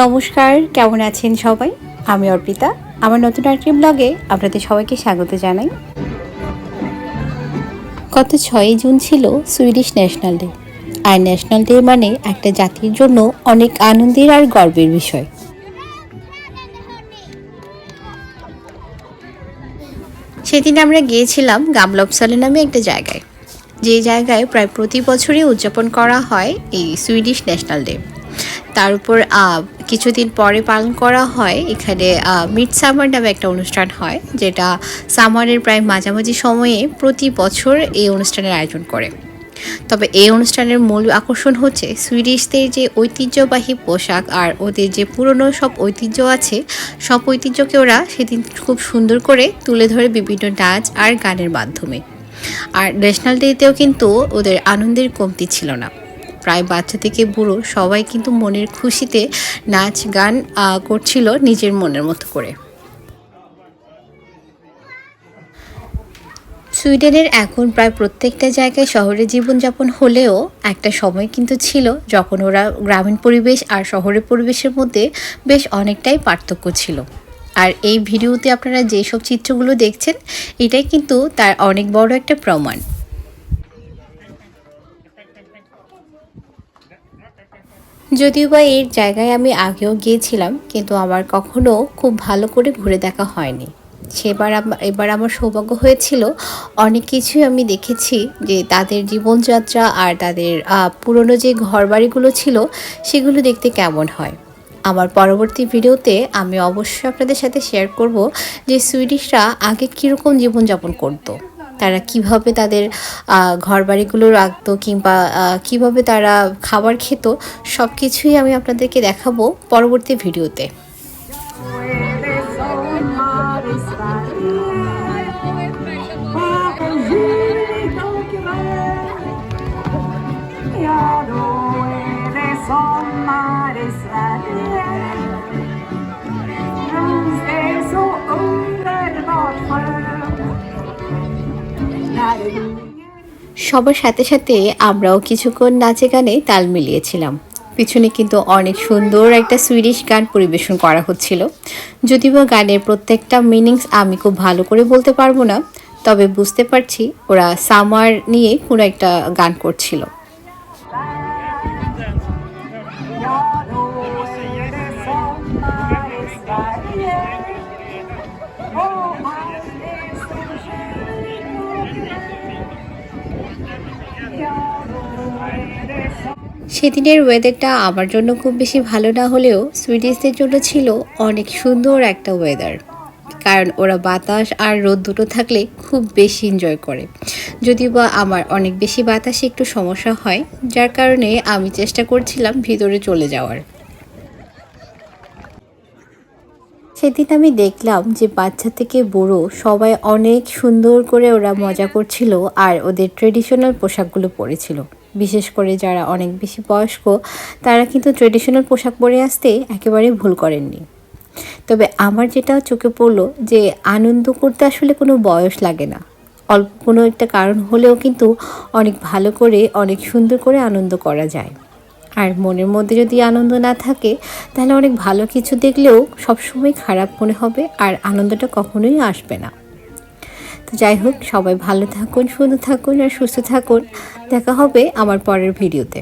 নমস্কার, কেমন আছেন সবাই? আমি অর্পিতা। আমার নতুন আরেকটি ব্লগে আপনাদের সবাইকে স্বাগত জানাই। গত 6ই জুন ছিল সুইডিশ ন্যাশনাল ডে। আর ন্যাশনাল ডে মানে একটা জাতির জন্য অনেক আনন্দের আর গর্বের বিষয়। সেদিন আমরা গিয়েছিলাম গামলপসালে নামে একটা জায়গায়, যে জায়গায় প্রায় প্রতি বছরই উদযাপন করা হয় এই সুইডিশ ন্যাশনাল ডে। তার উপর কিছুদিন পরে পালন করা হয় এখানে মিড সামার নামে একটা অনুষ্ঠান হয়, যেটা সামারের প্রায় মাঝামাঝি সময়ে প্রতি বছর এই অনুষ্ঠানের আয়োজন করে। তবে এই অনুষ্ঠানের মূল আকর্ষণ হচ্ছে সুইডিশদের যে ঐতিহ্যবাহী পোশাক আর ওদের যে পুরনো সব ঐতিহ্য আছে, সব ঐতিহ্যকে ওরা সেদিন খুব সুন্দর করে তুলে ধরে বিভিন্ন নাচ আর গানের মাধ্যমে। আর ন্যাশনাল ডেতেও কিন্তু ওদের আনন্দের কমতি ছিল না। প্রায় বাচ্চা থেকে বুড়ো সবাই কিন্তু মনের খুশিতে নাচ গান করছিল নিজের মনের মতো করে। সুইডেনের এখন প্রায় প্রত্যেকটা জায়গায় শহরে জীবনযাপন হলেও একটা সময় কিন্তু ছিল যখন ওরা গ্রামীণ পরিবেশ আর শহরের পরিবেশের মধ্যে বেশ অনেকটাই পার্থক্য ছিল। আর এই ভিডিওতে আপনারা যেসব চিত্রগুলো দেখছেন, এটাই কিন্তু তার অনেক বড় একটা প্রমাণ। যদিও বা এর জায়গায় আমি আগেও গিয়েছিলাম, কিন্তু আমার কখনো খুব ভালো করে ঘুরে দেখা হয়নি। এবার আমার সৌভাগ্য হয়েছিল, অনেক কিছুই আমি দেখেছি যে তাদের জীবনযাত্রা আর তাদের পুরনো যে ঘরবাড়িগুলো ছিল সেগুলো দেখতে কেমন হয়। আমার পরবর্তী ভিডিওতে আমি অবশ্যই আপনাদের সাথে শেয়ার করব যে সুইডিশরা আগে কীরকম জীবনযাপন করতো, তারা কিভাবে তাদের ঘরবাড়িগুলো রাখতো কিংবা কিভাবে তারা খাবার খেত, সব কিছুই আমি আপনাদেরকে দেখাবো পরবর্তী ভিডিওতে। সবার সাথে সাথে আমরাও কিছুক্ষণ নাচে গানে তাল মিলিয়েছিলাম। পিছনে কিন্তু অনেক সুন্দর একটা সুইডিশ গান পরিবেশন করা হচ্ছিল। যদিও গানের প্রত্যেকটা মিনিংস আমি খুব ভালো করে বলতে পারবো না, তবে বুঝতে পারছি ওরা সামার নিয়ে কোনো একটা গান করছিল। সেদিনের ওয়েদারটা আমার জন্য খুব বেশি ভালো না হলেও সুইডিশদের জন্য ছিল অনেক সুন্দর একটা ওয়েদার, কারণ ওরা বাতাস আর রোদ দুটো থাকলে খুব বেশি এনজয় করে। যদিও বা আমার অনেক বেশি বাতাসে একটু সমস্যা হয়, যার কারণে আমি চেষ্টা করছিলাম ভিতরে চলে যাওয়ার। সেদিন আমি দেখলাম যে বাচ্চা থেকে বুড়ো সবাই অনেক সুন্দর করে ওরা মজা করছিল আর ওদের ট্রেডিশনাল পোশাকগুলো পরেছিল। বিশেষ করে যারা অনেক বেশি বয়স্ক, তারা কিন্তু ট্রেডিশনাল পোশাক পরে আসতে একেবারেই ভুল করেননি। তবে আমার যেটা চোখে পড়লো যে আনন্দ করতে আসলে কোনো বয়স লাগে না। অল্প কোনো একটা কারণ হলেও কিন্তু অনেক ভালো করে অনেক সুন্দর করে আনন্দ করা যায়। আর মনের মধ্যে যদি আনন্দ না থাকে, তাহলে অনেক ভালো কিছু দেখলেও সবসময় খারাপ মনে হবে আর আনন্দটা কখনোই আসবে না। তো যাই হোক, সবাই ভালো থাকুন, সুন্দর থাকুন আর সুস্থ থাকুন। দেখা হবে আমার পরের ভিডিওতে।